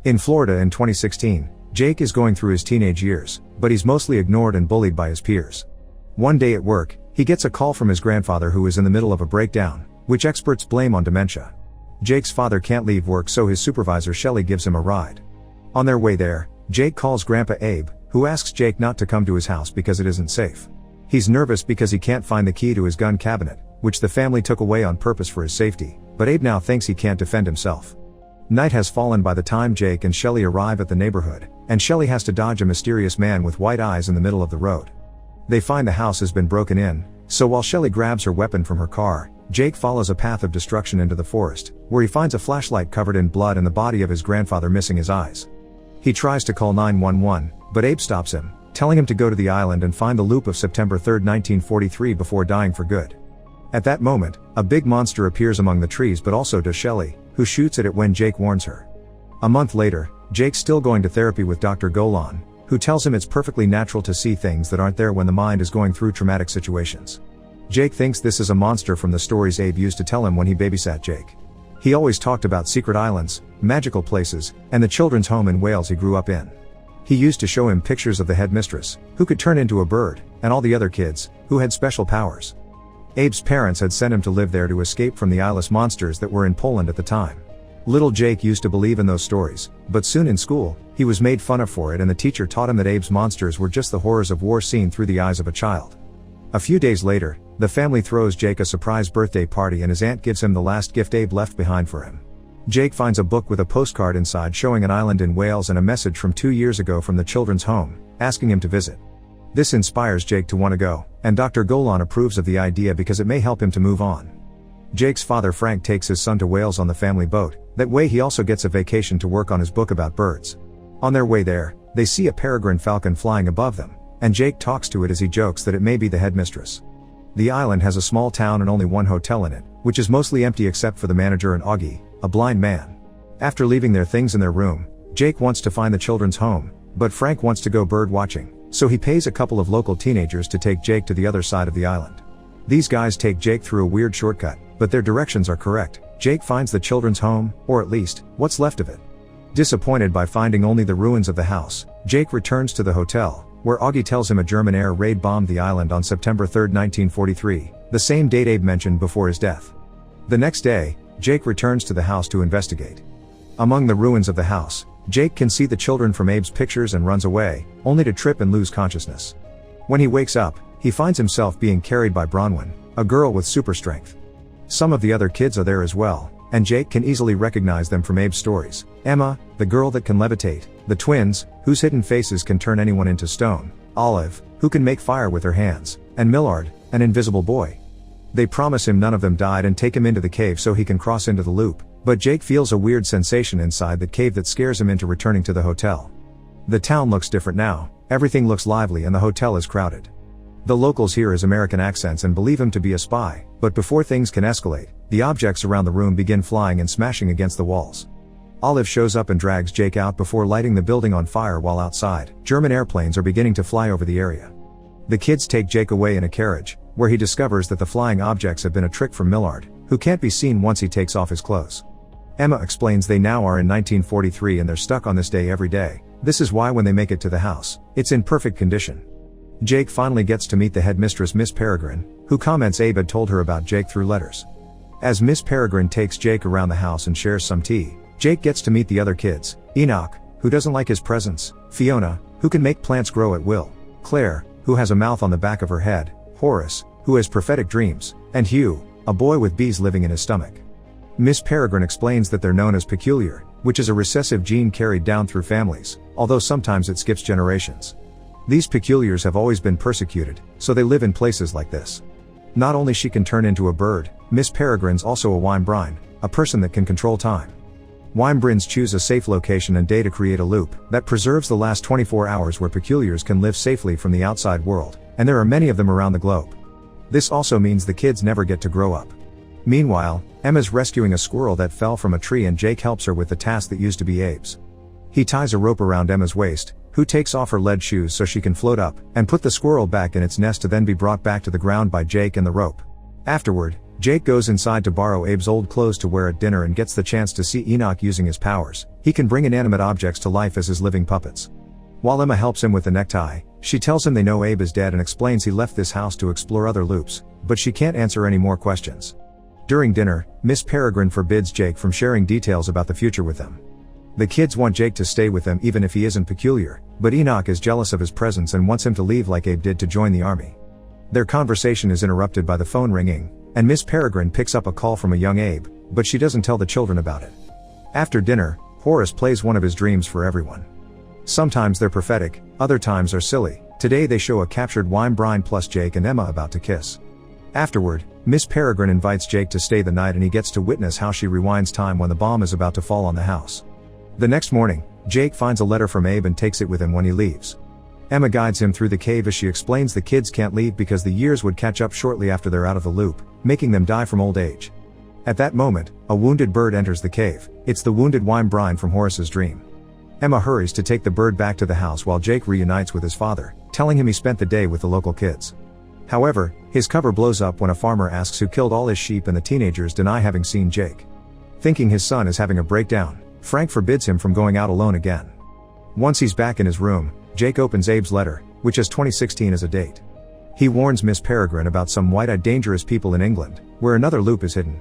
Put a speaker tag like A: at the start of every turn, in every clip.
A: In Florida in 2016, Jake is going through his teenage years, but he's mostly ignored and bullied by his peers. One day at work, he gets a call from his grandfather who is in the middle of a breakdown, which experts blame on dementia. Jake's father can't leave work, so his supervisor Shelly gives him a ride. On their way there, Jake calls Grandpa Abe, who asks Jake not to come to his house because it isn't safe. He's nervous because he can't find the key to his gun cabinet, which the family took away on purpose for his safety, but Abe now thinks he can't defend himself. Night has fallen by the time Jake and Shelly arrive at the neighborhood, and Shelly has to dodge a mysterious man with white eyes in the middle of the road. They find the house has been broken in, so while Shelly grabs her weapon from her car, Jake follows a path of destruction into the forest, where he finds a flashlight covered in blood and the body of his grandfather missing his eyes. He tries to call 911, but Abe stops him, telling him to go to the island and find the loop of September 3, 1943 before dying for good. At that moment, a big monster appears among the trees, but also does Shelly, who shoots at it when Jake warns her. A month later, Jake's still going to therapy with Dr. Golan, who tells him it's perfectly natural to see things that aren't there when the mind is going through traumatic situations. Jake thinks this is a monster from the stories Abe used to tell him when he babysat Jake. He always talked about secret islands, magical places, and the children's home in Wales he grew up in. He used to show him pictures of the headmistress, who could turn into a bird, and all the other kids, who had special powers. Abe's parents had sent him to live there to escape from the eyeless monsters that were in Poland at the time. Little Jake used to believe in those stories, but soon in school, he was made fun of for it, and the teacher taught him that Abe's monsters were just the horrors of war seen through the eyes of a child. A few days later, the family throws Jake a surprise birthday party, and his aunt gives him the last gift Abe left behind for him. Jake finds a book with a postcard inside showing an island in Wales and a message from 2 years ago from the children's home, asking him to visit. This inspires Jake to want to go, and Dr. Golan approves of the idea because it may help him to move on. Jake's father Frank takes his son to Wales on the family boat. That way he also gets a vacation to work on his book about birds. On their way there, they see a peregrine falcon flying above them, and Jake talks to it as he jokes that it may be the headmistress. The island has a small town and only one hotel in it, which is mostly empty except for the manager and Augie, a blind man. After leaving their things in their room, Jake wants to find the children's home, but Frank wants to go bird watching, so he pays a couple of local teenagers to take Jake to the other side of the island. These guys take Jake through a weird shortcut, but their directions are correct. Jake finds the children's home, or at least, what's left of it. Disappointed by finding only the ruins of the house, Jake returns to the hotel, where Augie tells him a German air raid bombed the island on September 3, 1943, the same date Abe mentioned before his death. The next day, Jake returns to the house to investigate. Among the ruins of the house, Jake can see the children from Abe's pictures and runs away, only to trip and lose consciousness. When he wakes up, he finds himself being carried by Bronwyn, a girl with super strength. Some of the other kids are there as well, and Jake can easily recognize them from Abe's stories. Emma, the girl that can levitate, the twins, whose hidden faces can turn anyone into stone, Olive, who can make fire with her hands, and Millard, an invisible boy. They promise him none of them died and take him into the cave so he can cross into the loop, but Jake feels a weird sensation inside that cave that scares him into returning to the hotel. The town looks different now, everything looks lively and the hotel is crowded. The locals hear his American accents and believe him to be a spy, but before things can escalate, the objects around the room begin flying and smashing against the walls. Olive shows up and drags Jake out before lighting the building on fire while outside. German airplanes are beginning to fly over the area. The kids take Jake away in a carriage, where he discovers that the flying objects have been a trick from Millard, who can't be seen once he takes off his clothes. Emma explains they now are in 1943 and they're stuck on this day every day. This is why when they make it to the house, it's in perfect condition. Jake finally gets to meet the headmistress Miss Peregrine, who comments Abe had told her about Jake through letters. As Miss Peregrine takes Jake around the house and shares some tea, Jake gets to meet the other kids, Enoch, who doesn't like his presence, Fiona, who can make plants grow at will, Claire, who has a mouth on the back of her head, Horace, who has prophetic dreams, and Hugh, a boy with bees living in his stomach. Miss Peregrine explains that they're known as peculiar, which is a recessive gene carried down through families, although sometimes it skips generations. These peculiars have always been persecuted, so they live in places like this. Not only she can turn into a bird, Miss Peregrine's also a Weinbrine, a person that can control time. Weinbrines choose a safe location and day to create a loop that preserves the last 24 hours where peculiars can live safely from the outside world, and there are many of them around the globe. This also means the kids never get to grow up. Meanwhile, Emma's rescuing a squirrel that fell from a tree and Jake helps her with the task that used to be Abe's. He ties a rope around Emma's waist, who takes off her lead shoes so she can float up, and put the squirrel back in its nest to then be brought back to the ground by Jake and the rope. Afterward, Jake goes inside to borrow Abe's old clothes to wear at dinner and gets the chance to see Enoch using his powers. He can bring inanimate objects to life as his living puppets. While Emma helps him with the necktie, she tells him they know Abe is dead and explains he left this house to explore other loops, but she can't answer any more questions. During dinner, Miss Peregrine forbids Jake from sharing details about the future with them. The kids want Jake to stay with them even if he isn't peculiar, but Enoch is jealous of his presence and wants him to leave like Abe did to join the army. Their conversation is interrupted by the phone ringing, and Miss Peregrine picks up a call from a young Abe, but she doesn't tell the children about it. After dinner, Horace plays one of his dreams for everyone. Sometimes they're prophetic, other times are silly. Today they show a captured Weinbrine plus Jake and Emma about to kiss. Afterward, Miss Peregrine invites Jake to stay the night and he gets to witness how she rewinds time when the bomb is about to fall on the house. The next morning, Jake finds a letter from Abe and takes it with him when he leaves. Emma guides him through the cave as she explains the kids can't leave because the years would catch up shortly after they're out of the loop, making them die from old age. At that moment, a wounded bird enters the cave. It's the wounded Weinbrine from Horace's dream. Emma hurries to take the bird back to the house while Jake reunites with his father, telling him he spent the day with the local kids. However, his cover blows up when a farmer asks who killed all his sheep and the teenagers deny having seen Jake. Thinking his son is having a breakdown, Frank forbids him from going out alone again. Once he's back in his room, Jake opens Abe's letter, which has 2016 as a date. He warns Miss Peregrine about some white-eyed dangerous people in England, where another loop is hidden.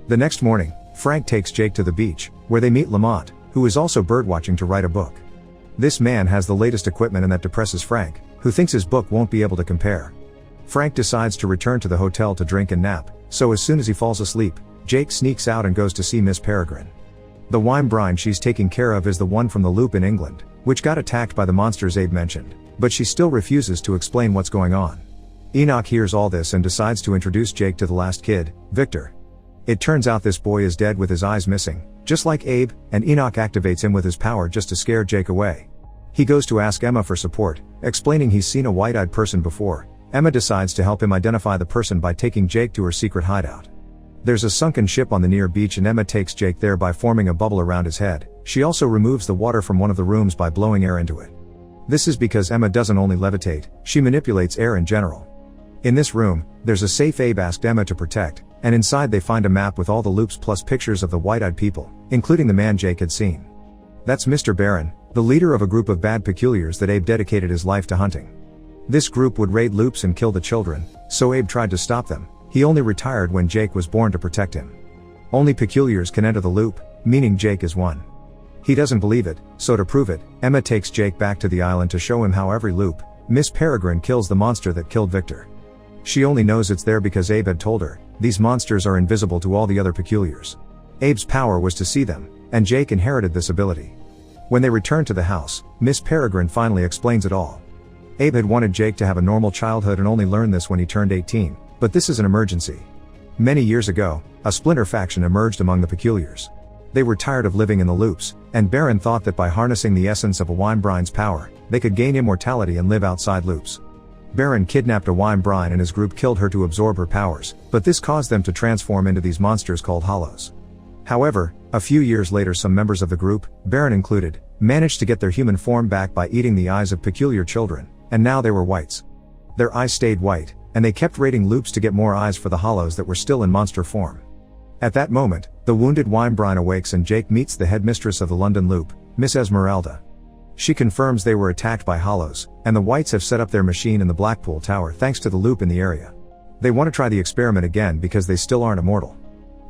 A: The next morning, Frank takes Jake to the beach, where they meet Lamont, who is also birdwatching to write a book. This man has the latest equipment and that depresses Frank, who thinks his book won't be able to compare. Frank decides to return to the hotel to drink and nap, so as soon as he falls asleep, Jake sneaks out and goes to see Miss Peregrine. The Weinbrine she's taking care of is the one from the loop in England, which got attacked by the monsters Abe mentioned, but she still refuses to explain what's going on. Enoch hears all this and decides to introduce Jake to the last kid, Victor. It turns out this boy is dead with his eyes missing, just like Abe, and Enoch activates him with his power just to scare Jake away. He goes to ask Emma for support, explaining he's seen a white-eyed person before. Emma decides to help him identify the person by taking Jake to her secret hideout. There's a sunken ship on the near beach and Emma takes Jake there by forming a bubble around his head. She also removes the water from one of the rooms by blowing air into it. This is because Emma doesn't only levitate, she manipulates air in general. In this room, there's a safe Abe asked Emma to protect, and inside they find a map with all the loops plus pictures of the white-eyed people, including the man Jake had seen. That's Mr. Barron, the leader of a group of bad peculiars that Abe dedicated his life to hunting. This group would raid loops and kill the children, so Abe tried to stop them. He only retired when Jake was born to protect him. Only peculiars can enter the loop, meaning Jake is one. He doesn't believe it, so to prove it, Emma takes Jake back to the island to show him how every loop, Miss Peregrine kills the monster that killed Victor. She only knows it's there because Abe had told her. These monsters are invisible to all the other peculiars. Abe's power was to see them, and Jake inherited this ability. When they return to the house, Miss Peregrine finally explains it all. Abe had wanted Jake to have a normal childhood and only learned this when he turned 18, but this is an emergency. Many years ago, a splinter faction emerged among the peculiars. They were tired of living in the loops, and Barron thought that by harnessing the essence of a Weinbrine's power, they could gain immortality and live outside loops. Barron kidnapped a Weinbrine and his group killed her to absorb her powers, but this caused them to transform into these monsters called Hollows. However, a few years later some members of the group, Barron included, managed to get their human form back by eating the eyes of peculiar children, and now they were whites. Their eyes stayed white, and they kept raiding loops to get more eyes for the Hollows that were still in monster form. At that moment, the wounded Weinbrine awakes and Jake meets the headmistress of the London Loop, Miss Esmeralda. She confirms they were attacked by Hollows, and the whites have set up their machine in the Blackpool Tower thanks to the loop in the area. They want to try the experiment again because they still aren't immortal.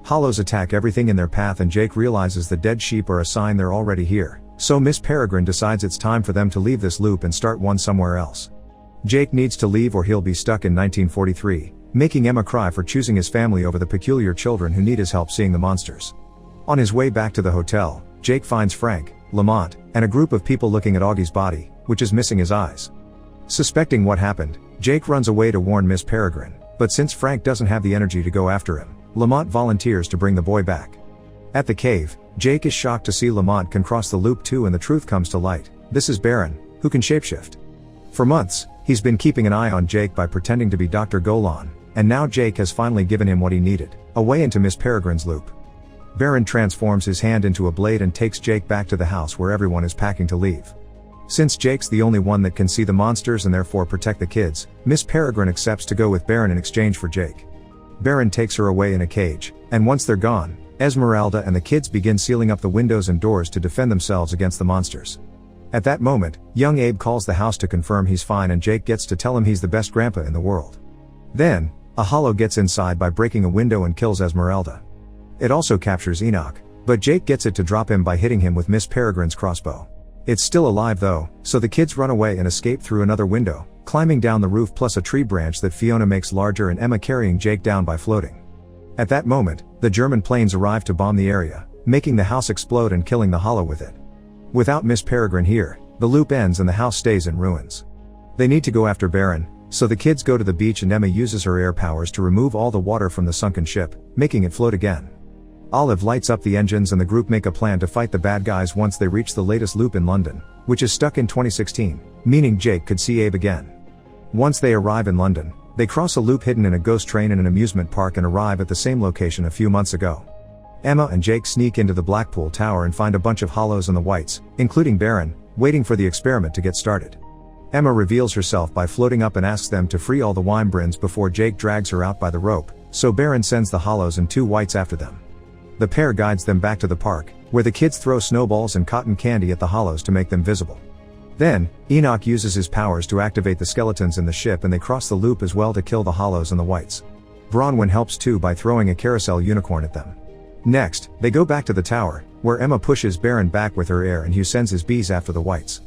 A: Hollows attack everything in their path and Jake realizes the dead sheep are a sign they're already here, so Miss Peregrine decides it's time for them to leave this loop and start one somewhere else. Jake needs to leave or he'll be stuck in 1943, making Emma cry for choosing his family over the peculiar children who need his help seeing the monsters. On his way back to the hotel, Jake finds Frank, Lamont, and a group of people looking at Augie's body, which is missing his eyes. Suspecting what happened, Jake runs away to warn Miss Peregrine, but since Frank doesn't have the energy to go after him, Lamont volunteers to bring the boy back. At the cave, Jake is shocked to see Lamont can cross the loop too and the truth comes to light. This is Barron, who can shapeshift. For months, he's been keeping an eye on Jake by pretending to be Dr. Golan, and now Jake has finally given him what he needed, a way into Miss Peregrine's loop. Barron transforms his hand into a blade and takes Jake back to the house where everyone is packing to leave. Since Jake's the only one that can see the monsters and therefore protect the kids, Miss Peregrine accepts to go with Barron in exchange for Jake. Baron takes her away in a cage, and once they're gone, Esmeralda and the kids begin sealing up the windows and doors to defend themselves against the monsters. At that moment, young Abe calls the house to confirm he's fine and Jake gets to tell him he's the best grandpa in the world. Then, a hollow gets inside by breaking a window and kills Esmeralda. It also captures Enoch, but Jake gets it to drop him by hitting him with Miss Peregrine's crossbow. It's still alive though, so the kids run away and escape through another window, climbing down the roof plus a tree branch that Fiona makes larger and Emma carrying Jake down by floating. At that moment, the German planes arrive to bomb the area, making the house explode and killing the hollow with it. Without Miss Peregrine here, the loop ends and the house stays in ruins. They need to go after Baron, so the kids go to the beach and Emma uses her air powers to remove all the water from the sunken ship, making it float again. Olive lights up the engines and the group make a plan to fight the bad guys once they reach the latest loop in London, which is stuck in 2016, meaning Jake could see Abe again. Once they arrive in London, they cross a loop hidden in a ghost train in an amusement park and arrive at the same location a few months ago. Emma and Jake sneak into the Blackpool Tower and find a bunch of hollows and the whites, including Baron, waiting for the experiment to get started. Emma reveals herself by floating up and asks them to free all the Wimbrins before Jake drags her out by the rope, so Baron sends the hollows and 2 whites after them. The pair guides them back to the park, where the kids throw snowballs and cotton candy at the hollows to make them visible. Then, Enoch uses his powers to activate the skeletons in the ship and they cross the loop as well to kill the hollows and the whites. Bronwyn helps too by throwing a carousel unicorn at them. Next, they go back to the tower, where Emma pushes Baron back with her air and Hugh sends his bees after the whites.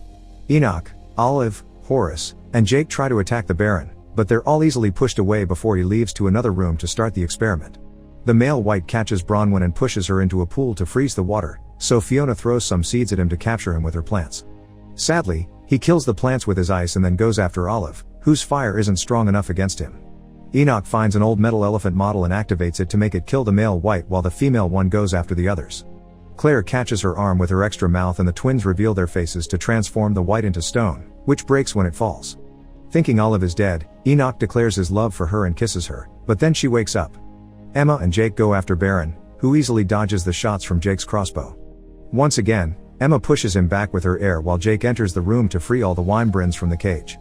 A: Enoch, Olive, Horace, and Jake try to attack the Baron, but they're all easily pushed away before he leaves to another room to start the experiment. The male white catches Bronwyn and pushes her into a pool to freeze the water, so Fiona throws some seeds at him to capture him with her plants. Sadly, he kills the plants with his ice and then goes after Olive, whose fire isn't strong enough against him. Enoch finds an old metal elephant model and activates it to make it kill the male white while the female one goes after the others. Claire catches her arm with her extra mouth and the twins reveal their faces to transform the white into stone, which breaks when it falls. Thinking Olive is dead, Enoch declares his love for her and kisses her, but then she wakes up. Emma and Jake go after Baron, who easily dodges the shots from Jake's crossbow. Once again, Emma pushes him back with her air while Jake enters the room to free all the Wimbrins from the cage.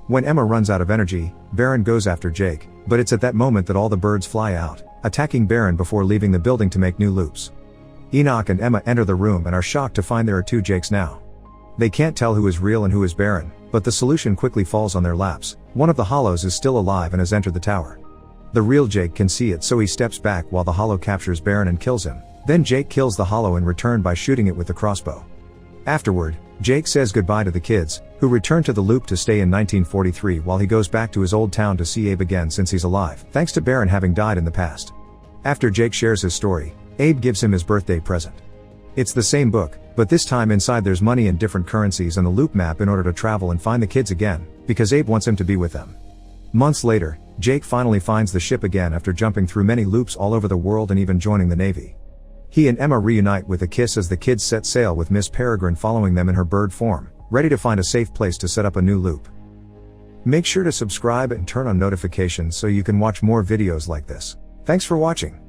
A: When Emma runs out of energy, Baron goes after Jake, but it's at that moment that all the birds fly out, attacking Baron before leaving the building to make new loops. Enoch and Emma enter the room and are shocked to find there are 2 Jakes now. They can't tell who is real and who is Baron, but the solution quickly falls on their laps. One of the hollows is still alive and has entered the tower. The real Jake can see it, so he steps back while the hollow captures Baron and kills him. Then Jake kills the hollow in return by shooting it with the crossbow. Afterward, Jake says goodbye to the kids, who return to the loop to stay in 1943 while he goes back to his old town to see Abe again since he's alive, thanks to Baron having died in the past. After Jake shares his story, Abe gives him his birthday present. It's the same book, but this time inside there's money in different currencies and the loop map in order to travel and find the kids again, because Abe wants him to be with them. Months later, Jake finally finds the ship again after jumping through many loops all over the world and even joining the Navy. He and Emma reunite with a kiss as the kids set sail with Miss Peregrine following them in her bird form, ready to find a safe place to set up a new loop. Make sure to subscribe and turn on notifications so you can watch more videos like this. Thanks for watching.